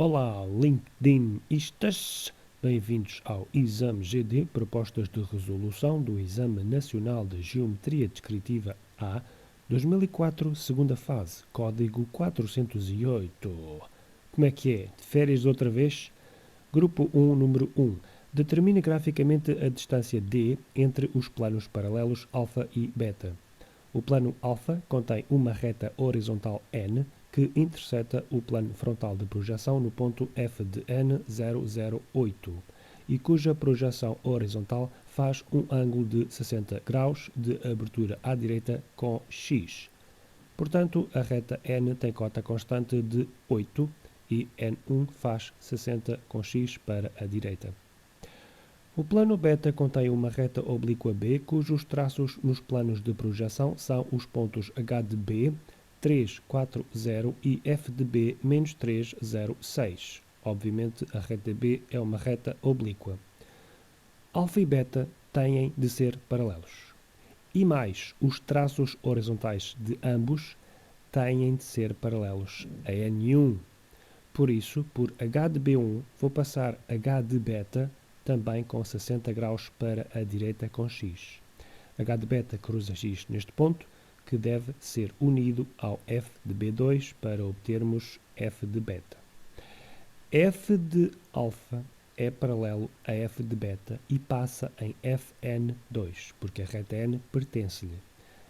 Olá, LinkedInistas! Bem-vindos ao Exame GD, Propostas de Resolução do Exame Nacional de Geometria Descritiva A, 2004, segunda fase, código 408. Como é que é? De férias outra vez? Grupo 1, número 1. Determine graficamente a distância D entre os planos paralelos alfa e beta. O plano alfa contém uma reta horizontal N que interseta o plano frontal de projeção no ponto F de N008 e cuja projeção horizontal faz um ângulo de 60 graus de abertura à direita com X. Portanto, a reta N tem cota constante de 8 e N1 faz 60 com X para a direita. O plano beta contém uma reta oblíqua B, cujos traços nos planos de projeção são os pontos H de B, 3, 4, 0 e F de B, menos 3, 0, 6. Obviamente, a reta B é uma reta oblíqua. Alfa e beta têm de ser paralelos. E mais, os traços horizontais de ambos têm de ser paralelos a N1. Por isso, por H de B1, vou passar H de beta também com 60 graus para a direita com X. H de beta cruza X neste ponto, que deve ser unido ao F de B2 para obtermos F de beta. F de alfa é paralelo a F de beta e passa em Fn2, porque a reta N pertence-lhe.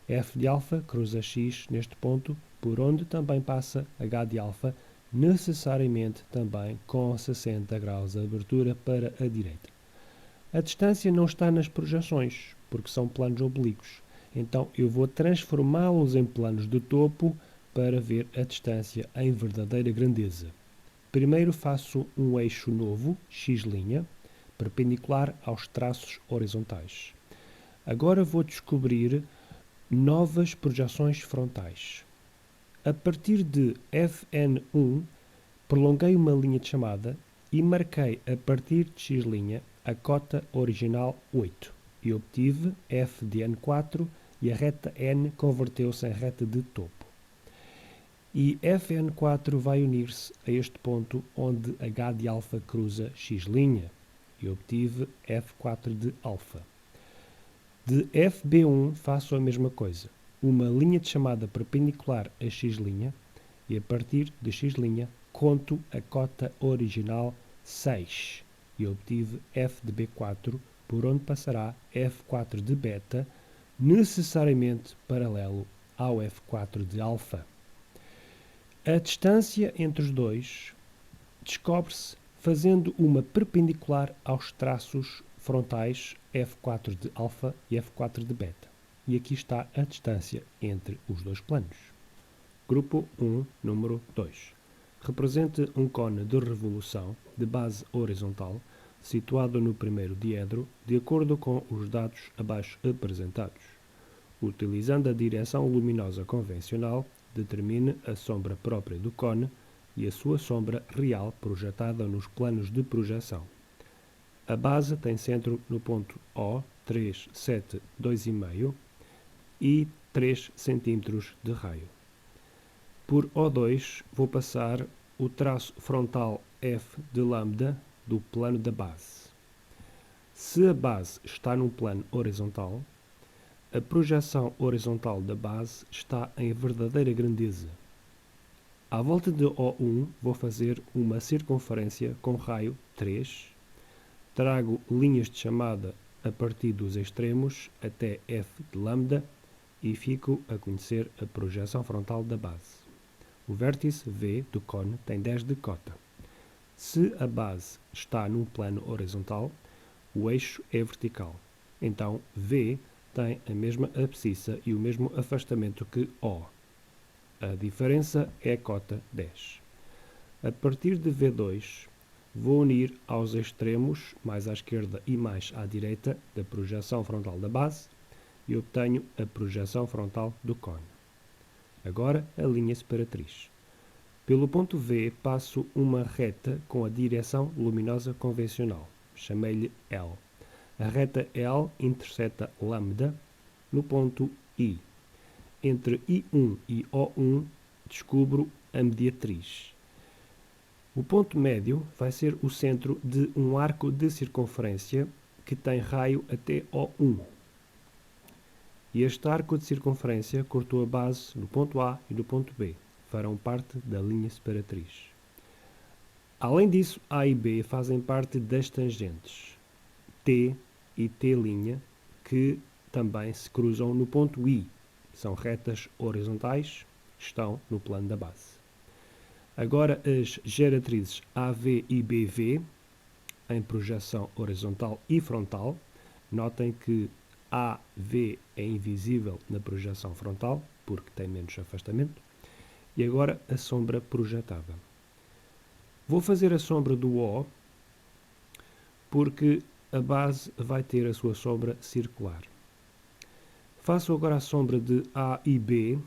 F de alfa cruza X neste ponto, por onde também passa H de alfa, necessariamente também com 60 graus de abertura para a direita. A distância não está nas projeções, porque são planos oblíquos. Então eu vou transformá-los em planos de topo para ver a distância em verdadeira grandeza. Primeiro faço um eixo novo, x', perpendicular aos traços horizontais. Agora vou descobrir novas projeções frontais. A partir de Fn1, prolonguei uma linha de chamada e marquei a partir de x' a cota original 8 e obtive f de n4 e a reta n converteu-se em reta de topo. E Fn4 vai unir-se a este ponto onde h de alfa cruza x' e obtive f4 de alfa. De Fb1 faço a mesma coisa, uma linha de chamada perpendicular a x' e a partir de x' conto a cota original 6 e obtive f de B4, por onde passará F4 de beta, necessariamente paralelo ao F4 de alfa. A distância entre os dois descobre-se fazendo uma perpendicular aos traços frontais F4 de alfa e F4 de beta. E aqui está a distância entre os dois planos. Grupo 1, número 2. Represente um cone de revolução de base horizontal situado no primeiro diedro de acordo com os dados abaixo apresentados. Utilizando a direção luminosa convencional, determine a sombra própria do cone e a sua sombra real projetada nos planos de projeção. A base tem centro no ponto O, 3, 7, 2,5 e 3 cm de raio. Por O2 vou passar o traço frontal F de lambda do plano da base. Se a base está num plano horizontal, a projeção horizontal da base está em verdadeira grandeza. À volta de O1 vou fazer uma circunferência com raio 3, trago linhas de chamada a partir dos extremos até F de lambda e fico a conhecer a projeção frontal da base. O vértice V do cone tem 10 de cota. Se a base está num plano horizontal, o eixo é vertical. Então V tem a mesma abscissa e o mesmo afastamento que O. A diferença é a cota 10. A partir de V2, vou unir aos extremos, mais à esquerda e mais à direita, da projeção frontal da base e obtenho a projeção frontal do cone. Agora a linha separatriz. Pelo ponto V passo uma reta com a direção luminosa convencional. Chamei-lhe L. A reta L interseta lambda no ponto I. Entre I1 e O1 descubro a mediatriz. O ponto médio vai ser o centro de um arco de circunferência que tem raio até O1. E este arco de circunferência cortou a base no ponto A e no ponto B. Farão parte da linha separatriz. Além disso, A e B fazem parte das tangentes T e T', que também se cruzam no ponto I. São retas horizontais, estão no plano da base. Agora as geratrizes AV e BV, em projeção horizontal e frontal. Notem que AV é invisível na projeção frontal, porque tem menos afastamento. E agora a sombra projetada. Vou fazer a sombra do O, porque a base vai ter a sua sombra circular. Faço agora a sombra de A e B.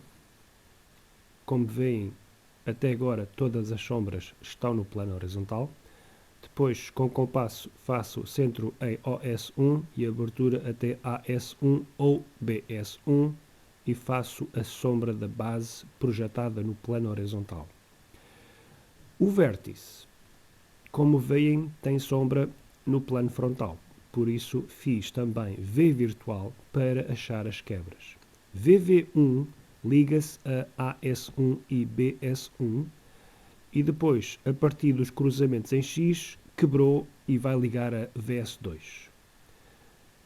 Como veem, até agora todas as sombras estão no plano horizontal. Depois, com compasso, faço centro em OS1 e abertura até AS1 ou BS1 e faço a sombra da base projetada no plano horizontal. O vértice, como veem, tem sombra no plano frontal. Por isso, fiz também V virtual para achar as quebras. VV1 liga-se a AS1 e BS1 e depois, a partir dos cruzamentos em X, quebrou e vai ligar a VS2.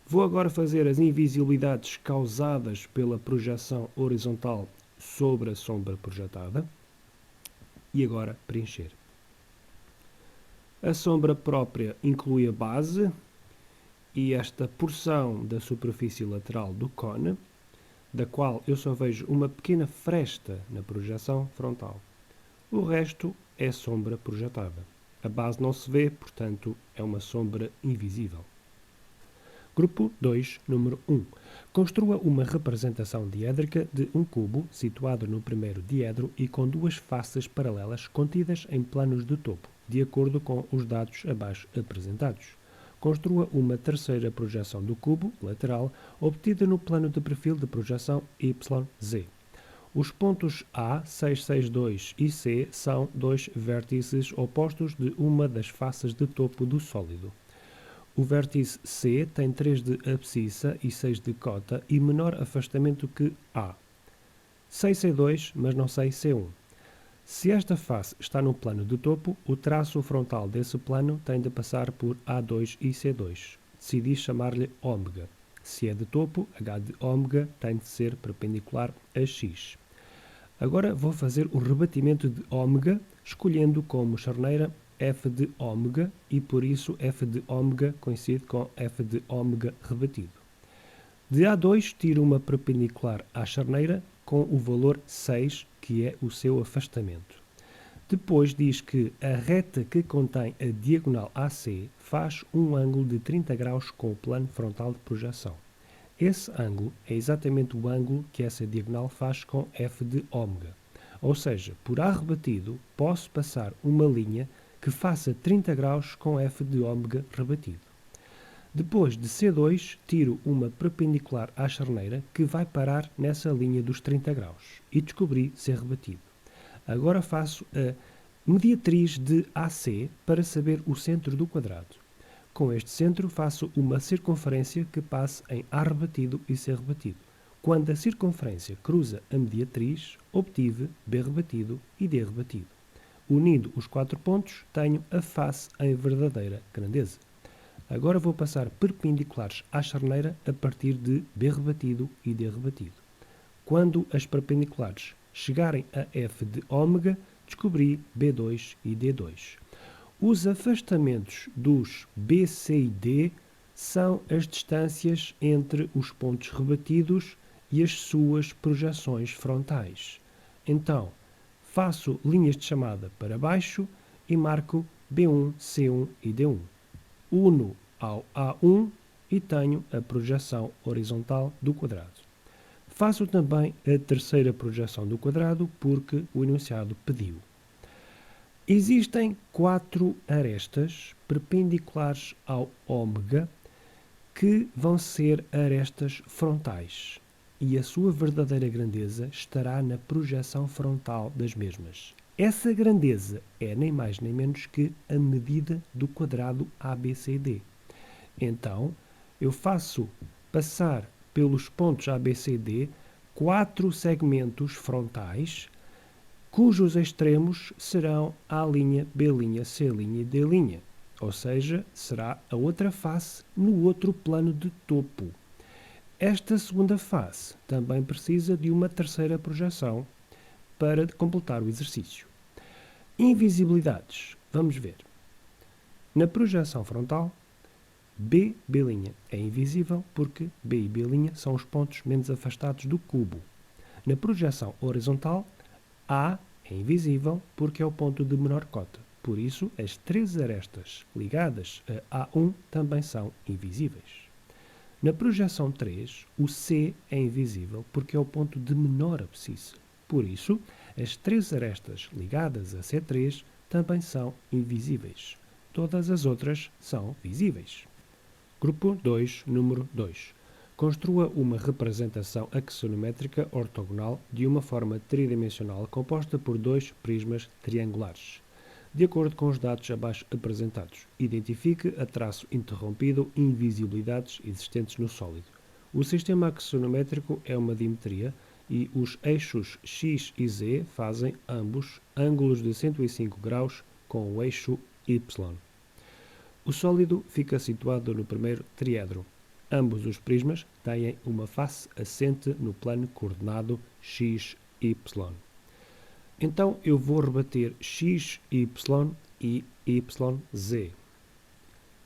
Vou agora fazer as invisibilidades causadas pela projeção horizontal sobre a sombra projetada e agora preencher. A sombra própria inclui a base e esta porção da superfície lateral do cone, da qual eu só vejo uma pequena fresta na projeção frontal. O resto é sombra projetada. A base não se vê, portanto, é uma sombra invisível. Grupo 2, número 1. Construa uma representação diédrica de um cubo situado no primeiro diedro e com duas faces paralelas contidas em planos de topo, de acordo com os dados abaixo apresentados. Construa uma terceira projeção do cubo, lateral, obtida no plano de perfil de projeção YZ. Os pontos A, 662 e C são dois vértices opostos de uma das faces de topo do sólido. O vértice C tem 3 de abscissa e 6 de cota e menor afastamento que A. Sei C2, mas não sei C1. Se esta face está no plano de topo, o traço frontal desse plano tem de passar por A2 e C2. Decidi chamar-lhe ômega. Se é de topo, H de ômega tem de ser perpendicular a X. Agora vou fazer o rebatimento de ômega, escolhendo como charneira f de ômega e por isso f de ômega coincide com f de ômega rebatido. De A2 tiro uma perpendicular à charneira com o valor 6, que é o seu afastamento. Depois diz que a reta que contém a diagonal AC faz um ângulo de 30 graus com o plano frontal de projeção. Esse ângulo é exatamente o ângulo que essa diagonal faz com f de ômega. Ou seja, por A rebatido, posso passar uma linha que faça 30 graus com f de ômega rebatido. Depois de C2, tiro uma perpendicular à charneira que vai parar nessa linha dos 30 graus e descobri ser rebatido. Agora faço a mediatriz de AC para saber o centro do quadrado. Com este centro faço uma circunferência que passe em A rebatido e C rebatido. Quando a circunferência cruza a mediatriz, obtive B rebatido e D rebatido. Unindo os 4 pontos, tenho a face em verdadeira grandeza. Agora vou passar perpendiculares à charneira a partir de B rebatido e D rebatido. Quando as perpendiculares chegarem a f de ômega, descobri B2 e D2. Os afastamentos dos B, C e D são as distâncias entre os pontos rebatidos e as suas projeções frontais. Então, faço linhas de chamada para baixo e marco B1, C1 e D1. Uno ao A1 e tenho a projeção horizontal do quadrado. Faço também a terceira projeção do quadrado porque o enunciado pediu. Existem 4 arestas perpendiculares ao ômega que vão ser arestas frontais e a sua verdadeira grandeza estará na projeção frontal das mesmas. Essa grandeza é nem mais nem menos que a medida do quadrado ABCD. Então, eu faço passar pelos pontos ABCD 4 segmentos frontais, cujos extremos serão A', B', C' e D', ou seja, será a outra face no outro plano de topo. Esta segunda face também precisa de uma terceira projeção para completar o exercício. Invisibilidades. Vamos ver. Na projeção frontal, B', B' é invisível porque B e B' são os pontos menos afastados do cubo. Na projeção horizontal, A é invisível porque é o ponto de menor cota. Por isso, as três arestas ligadas a A1 também são invisíveis. Na projeção 3, o C é invisível porque é o ponto de menor abscissa. Por isso, as três arestas ligadas a C3 também são invisíveis. Todas as outras são visíveis. Grupo 2, número 2. Construa uma representação axonométrica ortogonal de uma forma tridimensional composta por dois prismas triangulares. De acordo com os dados abaixo apresentados, identifique a traço interrompido invisibilidades existentes no sólido. O sistema axonométrico é uma dimetria e os eixos x e z fazem ambos ângulos de 105 graus com o eixo y. O sólido fica situado no primeiro triedro. Ambos os prismas têm uma face assente no plano coordenado x, y. Então eu vou rebater x, y e y, z.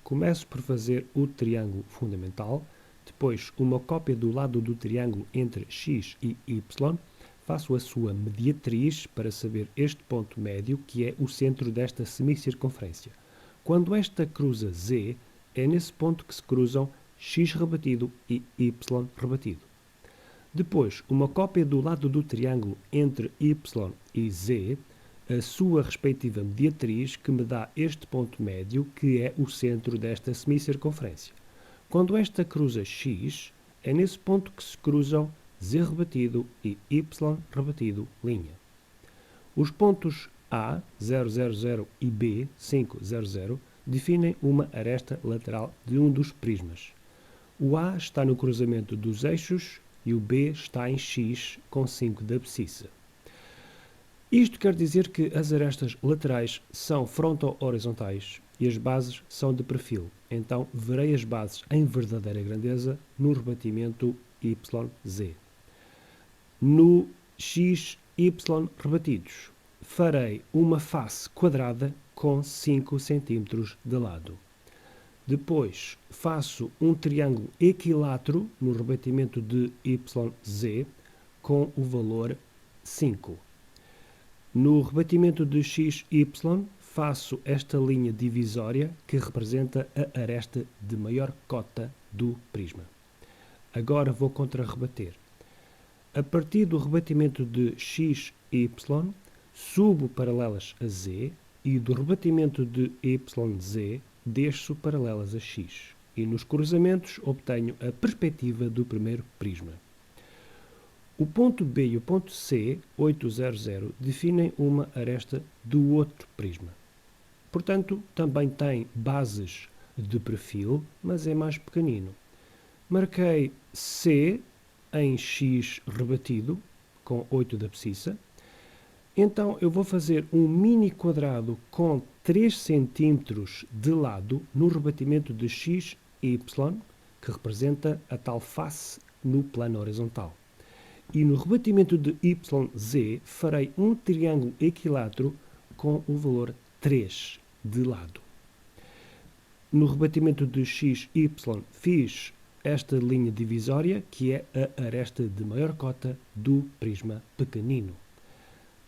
Começo por fazer o triângulo fundamental, depois uma cópia do lado do triângulo entre x e y, faço a sua mediatriz para saber este ponto médio que é o centro desta semicircunferência. Quando esta cruza z, é nesse ponto que se cruzam x rebatido e y rebatido. Depois, uma cópia do lado do triângulo entre y e z, a sua respectiva mediatriz que me dá este ponto médio que é o centro desta semicircunferência. Quando esta cruza x, é nesse ponto que se cruzam z rebatido e y rebatido linha. Os pontos A, 0,00 e B, 5,00 definem uma aresta lateral de um dos prismas. O A está no cruzamento dos eixos e o B está em X com 5 de abscissa. Isto quer dizer que as arestas laterais são fronto-horizontais e as bases são de perfil. Então, verei as bases em verdadeira grandeza no rebatimento YZ. No XY rebatidos, farei uma face quadrada com 5 cm de lado. Depois, faço um triângulo equilátero no rebatimento de YZ com o valor 5. No rebatimento de XY, faço esta linha divisória que representa a aresta de maior cota do prisma. Agora vou contra-rebater. A partir do rebatimento de XY, subo paralelas a Z e do rebatimento de YZ desço paralelas a X. E nos cruzamentos obtenho a perspectiva do primeiro prisma. O ponto B e o ponto C, 800, definem uma aresta do outro prisma. Portanto, também tem bases de perfil, mas é mais pequenino. Marquei C em X rebatido, com 8 de abscissa. Então, eu vou fazer um mini quadrado com 3 cm de lado no rebatimento de XY, que representa a tal face no plano horizontal. E no rebatimento de YZ, farei um triângulo equilátero com o valor 3 de lado. No rebatimento de XY, fiz esta linha divisória, que é a aresta de maior cota do prisma pequenino.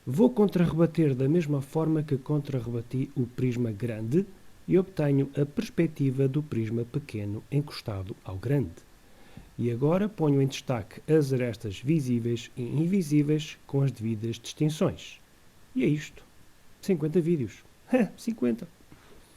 Vou contra-rebater da mesma forma que contra-rebati o prisma grande e obtenho a perspectiva do prisma pequeno encostado ao grande. E agora ponho em destaque as arestas visíveis e invisíveis com as devidas distinções. E é isto. 50 vídeos. 50.